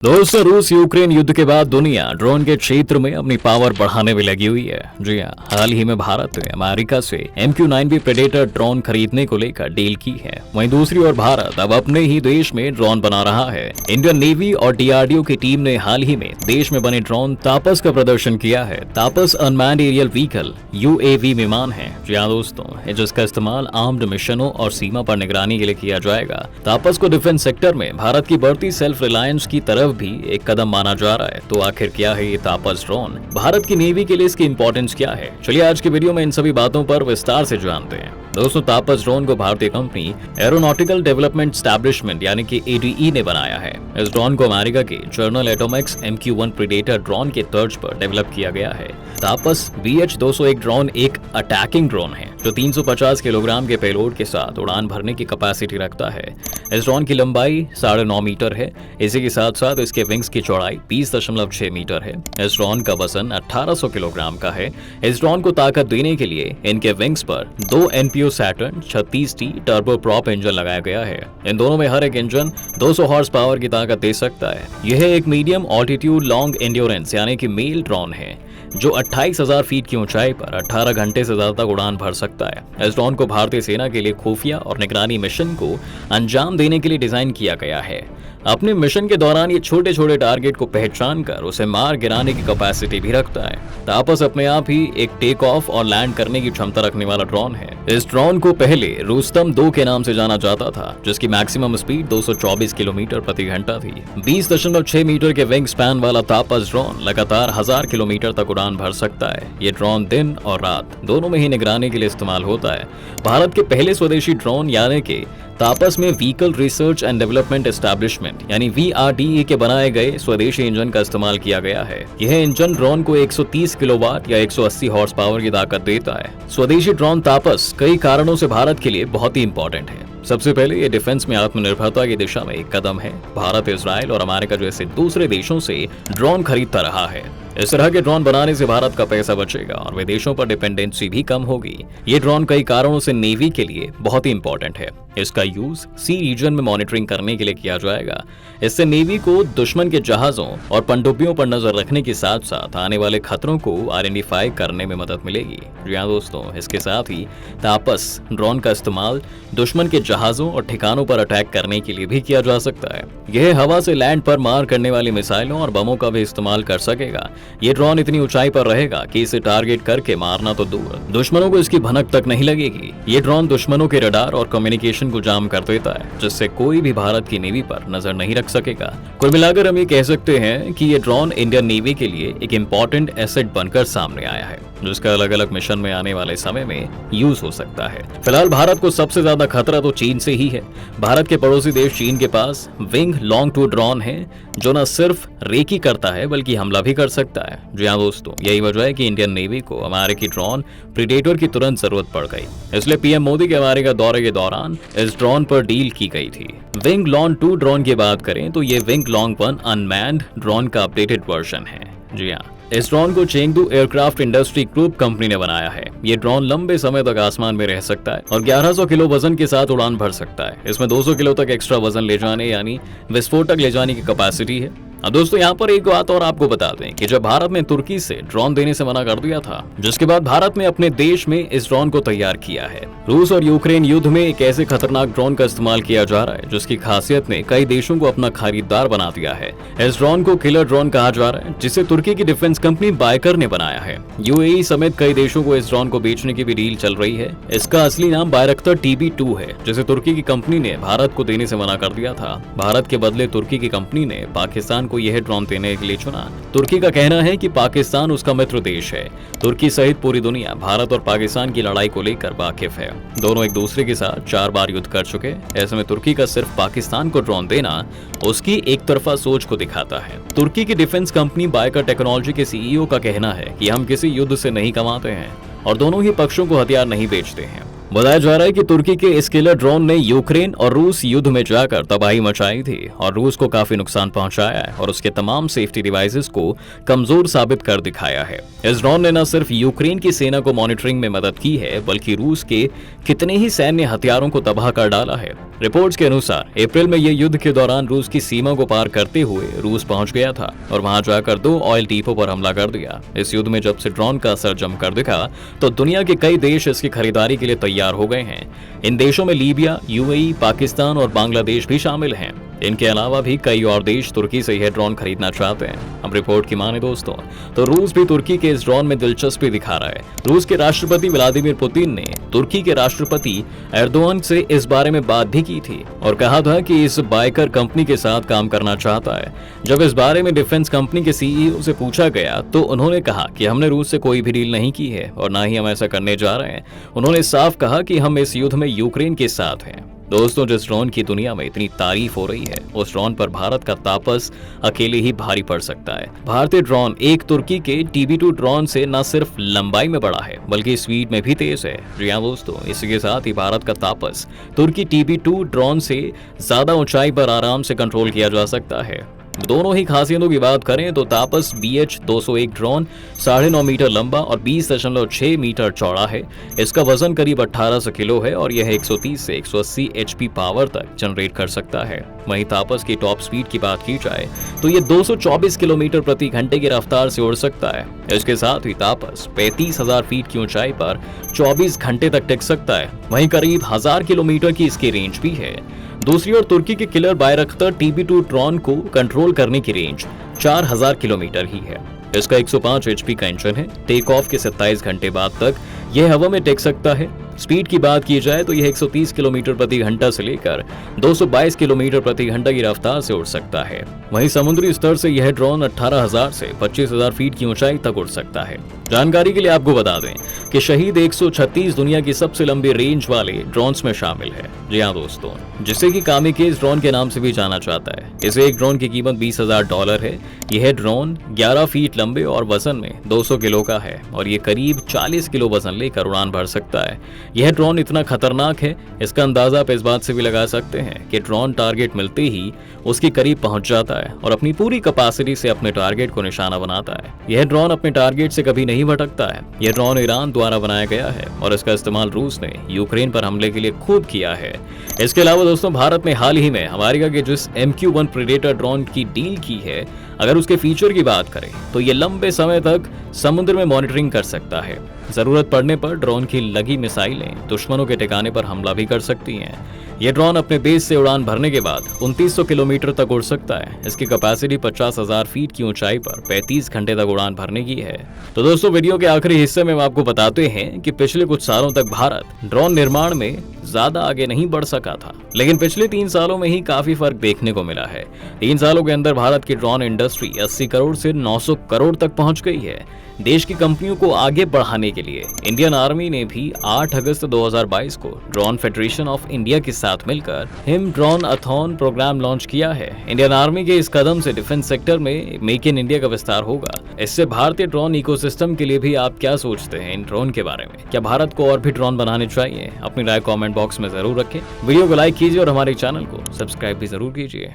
दोस्तों, रूस यूक्रेन युद्ध के बाद दुनिया ड्रोन के क्षेत्र में अपनी पावर बढ़ाने में लगी हुई है। जी हाँ, हाल ही में भारत ने अमेरिका से MQ-9B प्रेडेटर ड्रोन खरीदने को लेकर डील की है। वहीं दूसरी ओर भारत अब अपने ही देश में ड्रोन बना रहा है। इंडियन नेवी और DRDO की टीम ने हाल ही में देश में बने ड्रोन तापस का प्रदर्शन किया है। तापस अनमैन्ड एरियल व्हीकल UAV विमान है। जी हाँ दोस्तों, जिसका इस्तेमाल आर्म्ड मिशनों और सीमा पर निगरानी के लिए किया जाएगा। तापस को डिफेंस सेक्टर में भारत की बढ़ती सेल्फ रिलायंस की तरफ भी एक कदम माना जा रहा है। तो आखिर क्या है ये तापस ड्रोन? भारत की नेवी के लिए इसकी इंपॉर्टेंस क्या है? चलिए आज की वीडियो में इन सभी बातों पर विस्तार से जानते हैं। दोस्तों, तापस ड्रोन को भारतीय कंपनी एरोनॉटिकल डेवलपमेंट एस्टैब्लिशमेंट यानी कि ADE ने बनाया है। इस ड्रोन को अमेरिका के general Atomics MQ-1 predator drone के तर्ज पर डेवलप किया गया है। तापस BH-201 ड्रोन एक अटैकिंग ड्रोन है जो 350 किलोग्राम के पेलोड के साथ उड़ान भरने की कैपेसिटी रखता है। इस ड्रोन की लंबाई 9.5 मीटर है। इसी के साथ साथ इसके विंग्स की चौड़ाई 20.6 मीटर है। इस ड्रोन का वजन 1800 किलोग्राम का है। इस ड्रोन को ताकत देने के लिए इनके विंग्स पर 2 NPO Saturn 36T turbo prop engine लगाया गया है। इन दोनों में हर एक इंजन 200 हॉर्स पावर की ताकत दे सकता है। यह एक मीडियम ऑल्टीट्यूड लॉन्ग एंड्योरेंस यानी कि मेल ड्रोन है जो 28,000 फीट की ऊंचाई पर 18 घंटे से ज्यादा तक उड़ान भर सकता है। इस ड्रोन को भारतीय सेना के लिए खुफिया और निगरानी मिशन को अंजाम देने के लिए डिजाइन किया गया है। अपने मिशन के दौरान ये छोटे छोटे टारगेट को पहचान कर उसे मार गिराने की कैपेसिटी भी रखता है। तापस अपने आप ही एक टेक ऑफ और लैंड करने की क्षमता रखने वाला ड्रोन है। इस ड्रोन को पहले रुस्तम 2 के नाम से जाना जाता था, जिसकी मैक्सिमम स्पीड 224 किलोमीटर प्रति घंटा थी। 20.6 मीटर के विंग स्पैन वाला तापस ड्रोन लगातार 1000 किलोमीटर तक उड़ान भर सकता है। ये ड्रोन दिन और रात दोनों में ही निगरानी के लिए इस्तेमाल होता है। भारत के पहले स्वदेशी ड्रोन यानी कि तापस में vehicle research and development establishment यानी VRDE के बनाए गए स्वदेशी इंजन का इस्तेमाल किया गया है। यह इंजन ड्रोन को 130 किलोवाट या 180 हॉर्स पावर की ताकत देता है। स्वदेशी ड्रोन तापस कई कारणों से भारत के लिए बहुत ही इंपॉर्टेंट है। सबसे पहले ये डिफेंस में आत्मनिर्भरता की दिशा में एक कदम है। भारत, इजराइल और अमेरिका जैसे दूसरे देशों से ड्रोन खरीदता रहा है। इस तरह के ड्रोन बनाने से भारत का पैसा बचेगा और विदेशों पर डिपेंडेंसी भी कम होगी। ये ड्रोन कई कारणों से नेवी के लिए बहुत ही इंपॉर्टेंट है। इसका यूज सी रीजन में मॉनिटरिंग करने के लिए किया जाएगा। इससे नेवी को दुश्मन के जहाजों और पनडुब्बियों पर नजर रखने के साथ साथ आने वाले खतरों को आइडेंटिफाई करने में मदद मिलेगी। जी हाँ दोस्तों, इसके साथ ही तापस ड्रोन का इस्तेमाल दुश्मन के जहाजों और ठिकानों पर अटैक करने के लिए भी किया जा सकता है। यह हवा से लैंड पर मार करने वाली मिसाइलों और बमों का भी इस्तेमाल कर सकेगा। ये ड्रोन इतनी ऊंचाई पर रहेगा कि इसे टारगेट करके मारना तो दूर, दुश्मनों को इसकी भनक तक नहीं लगेगी। ये ड्रोन दुश्मनों के रडार और कम्युनिकेशन को जाम कर देता है, जिससे कोई भी भारत की नेवी पर नजर नहीं रख सकेगा। कुल मिलाकर हम ये कह सकते हैं कि ये ड्रोन इंडियन नेवी के लिए एक इंपॉर्टेंट एसेट बनकर सामने आया है, जिसका अलग अलग मिशन में आने वाले समय में यूज हो सकता है। फिलहाल भारत को सबसे ज्यादा खतरा तो चीन से ही है। भारत के पड़ोसी देश चीन के पास विंग लॉन्ग टू ड्रोन है जो न सिर्फ रेकी करता है बल्कि हमला भी कर सकता है। जी हाँ दोस्तों, यही वजह है कि इंडियन नेवी को अमेरिकी ड्रोन प्रेडेटर की तुरंत जरूरत पड़ गई। इसलिए PM मोदी के अमेरिका दौरे के दौरान इस ड्रोन पर डील की गई थी। विंग लॉन्ग 2 ड्रोन की बात करें तो ये विंग लॉन्ग 1 अनमैन्ड ड्रोन का अपडेटेड वर्जन है। जी हाँ, इस ड्रोन को Chengdu aircraft industry group company ने बनाया है। ये ड्रोन लंबे समय तक आसमान में रह सकता है और 1100 किलो वजन के साथ उड़ान भर सकता है। इसमें 200 किलो तक एक्स्ट्रा वजन ले जाने यानी विस्फोटक ले जाने की कैपेसिटी है। अब दोस्तों, यहाँ पर एक बात और आपको बता दें कि जब भारत ने तुर्की से ड्रोन देने से मना कर दिया था, जिसके बाद भारत ने अपने देश में इस ड्रोन को तैयार किया है। रूस और यूक्रेन युद्ध में एक ऐसे खतरनाक ड्रोन का इस्तेमाल किया जा रहा है जिसकी खासियत ने कई देशों को अपना खरीदार बना दिया है। इस ड्रोन को किलर ड्रोन कहा जा रहा है, जिसे तुर्की की डिफेंस कंपनी बायकर ने बनाया है। UAE समेत कई देशों को इस ड्रोन को बेचने की भी डील चल रही है। इसका असली नाम बायरक्तर TB2 है, जिसे तुर्की की कंपनी ने भारत को देने से मना कर दिया था। भारत के बदले तुर्की की कंपनी ने पाकिस्तान को यह ड्रोन देने के लिए चुना। तुर्की का कहना है कि पाकिस्तान उसका मित्र देश है। तुर्की सहित पूरी दुनिया भारत और पाकिस्तान की लड़ाई को लेकर वाकिफ है। दोनों एक दूसरे के साथ 4 बार युद्ध कर चुके। ऐसे में तुर्की का सिर्फ पाकिस्तान को ड्रोन देना उसकी एक तरफा सोच को दिखाता है। तुर्की की डिफेंस कंपनी बायकर टेक्नोलॉजी के CEO का कहना है कि हम किसी युद्ध से नहीं कमाते हैं और दोनों ही पक्षों को हथियार नहीं बेचते हैं। बताया जा रहा है कि तुर्की के इस किलर ड्रोन ने यूक्रेन और रूस युद्ध में जाकर तबाही मचाई थी और रूस को काफी नुकसान पहुंचाया है और उसके तमाम सेफ्टी डिवाइसेस को कमजोर साबित कर दिखाया है। इस ड्रोन ने न सिर्फ यूक्रेन की सेना को मॉनिटरिंग में मदद की है बल्कि रूस के कितने ही सैन्य हथियारों को तबाह कर डाला है। रिपोर्ट्स के अनुसार अप्रैल में यह युद्ध के दौरान रूस की सीमा को पार करते हुए रूस पहुंच गया था और वहां जाकर 2 ऑयल डिपो पर हमला कर दिया। इस युद्ध में जब से ड्रोन का असर जमकर दिखा तो दुनिया के कई देश इसकी खरीदारी के लिए तैयार हो गए हैं। इन देशों में लीबिया, यूएई, पाकिस्तान और बांग्लादेश भी शामिल हैं। इनके अलावा भी कई और देश तुर्की से यह ड्रोन खरीदना चाहते हैं। अब रिपोर्ट की माने दोस्तों तो रूस भी तुर्की के इस ड्रोन में दिलचस्पी दिखा रहा है। रूस के राष्ट्रपति व्लादिमीर पुतिन ने तुर्की के राष्ट्रपति एर्दोगन से इस बारे में बात भी की थी और कहा था कि इस बाइकर कंपनी के साथ काम करना चाहता है। जब इस बारे में डिफेंस कंपनी के सीईओ से पूछा गया तो उन्होंने कहा कि हमने रूस से कोई भी डील नहीं की है और ना ही हम ऐसा करने जा रहे हैं। उन्होंने साफ कहा कि हम इस युद्ध में यूक्रेन के साथ हैं। दोस्तों जिस ड्रोन की दुनिया में इतनी तारीफ हो रही है उस ड्रोन पर भारत का तापस अकेले ही भारी पड़ सकता है। भारतीय ड्रोन एक तुर्की के TB2 ड्रोन से न सिर्फ लंबाई में बड़ा है बल्कि स्पीड में भी तेज है। जी हाँ दोस्तों, इसी के साथ ही भारत का तापस तुर्की TB2 ड्रोन से ज्यादा ऊंचाई पर आराम से कंट्रोल किया जा सकता है। दोनों ही खासियतों की बात करें तो तापस BH-201 ड्रोन 9.5 मीटर लंबा और 20.6 मीटर चौड़ा है। इसका वजन करीब 1800 किलो है और यह 130 से 180 HP पावर तक जनरेट कर सकता है। वहीं तापस की टॉप स्पीड की बात की जाए तो यह 224 किलोमीटर प्रति घंटे की रफ्तार से उड़ सकता है। इसके साथ ही तापस 35,000 फीट की ऊंचाई पर 24 घंटे तक टिक सकता है। वहीं करीब 1000 किलोमीटर की इसकी रेंज भी है। दूसरी ओर तुर्की के किलर बायरख्तर TB2 ड्रोन को कंट्रोल करने की रेंज 4000 किलोमीटर ही है। इसका 105 HP का इंजन है। टेक ऑफ के 27 घंटे बाद तक यह हवा में टिक सकता है। स्पीड की बात की जाए तो यह 130 किलोमीटर प्रति घंटा से लेकर 222 किलोमीटर प्रति घंटा की रफ्तार से उड़ सकता है। वहीं समुद्री स्तर से यह ड्रोन 18,000 से 25,000 फीट की ऊंचाई तक उड़ सकता है। जानकारी के लिए आपको बता दें कि शहीद 136 दुनिया की सबसे लंबी रेंज वाले ड्रोन्स में शामिल है। जी हाँ दोस्तों, जिसे कि कामिकेज ड्रोन के नाम से भी जाना जाता है। इस एक ड्रोन की कीमत $20,000 है। यह ड्रोन 11 फीट लंबे और वजन में 200 किलो का है और ये करीब 40 किलो वजन लेकर उड़ान भर सकता है। यह ड्रोन इतना खतरनाक है, इसका अंदाजा आप इस बात से भी लगा सकते हैं कि ड्रोन टारगेट मिलते ही उसके करीब पहुंच जाता है और अपनी पूरी कैपेसिटी से अपने टारगेट को निशाना बनाता है। यह ड्रोन अपने टारगेट से कभी नहीं भटकता है। यह ड्रोन ईरान द्वारा बनाया गया है और इसका इस्तेमाल रूस ने यूक्रेन पर हमले के लिए खूब किया है। इसके अलावा दोस्तों भारत में हाल ही में अमेरिका के जिस MQ-1 प्रेडेटर ड्रोन की डील की है, अगर उसके फीचर की बात करें तो ये लंबे समय तक समुद्र में मॉनिटरिंग कर सकता है। जरूरत पड़ने पर ड्रोन की लगी मिसाइलें दुश्मनों के ठिकाने पर हमला भी कर सकती हैं। यह ड्रोन अपने बेस से उड़ान भरने के बाद 2900 किलोमीटर तक उड़ सकता है। इसकी कैपेसिटी 50,000 फीट की ऊंचाई पर 35 घंटे तक उड़ान भरने की है। तो दोस्तों वीडियो के आखिरी हिस्से में हम आपको बताते हैं कि पिछले कुछ सालों तक भारत ड्रोन निर्माण में ज्यादा आगे नहीं बढ़ सका था, लेकिन पिछले 3 सालों में ही काफी फर्क देखने को मिला है। 3 सालों के अंदर भारत की ड्रोन इंडस्ट्री 80 करोड़ से 900 करोड़ तक पहुंच गई है। देश की कंपनियों को आगे बढ़ाने के लिए इंडियन आर्मी ने भी 8 अगस्त 2022 को ड्रोन फेडरेशन ऑफ इंडिया के साथ मिलकर हिम ड्रोन अथॉन प्रोग्राम लॉन्च किया है। इंडियन आर्मी के इस कदम से डिफेंस सेक्टर में मेक इन इंडिया का विस्तार होगा। इससे भारतीय ड्रोन इकोसिस्टम के लिए भी आप क्या सोचते हैं इन ड्रोन के बारे में? क्या भारत को और भी ड्रोन बनाने चाहिए? अपनी राय कमेंट बॉक्स में जरूर रखें। वीडियो को लाइक कीजिए और हमारे चैनल को सब्सक्राइब भी जरूर कीजिए।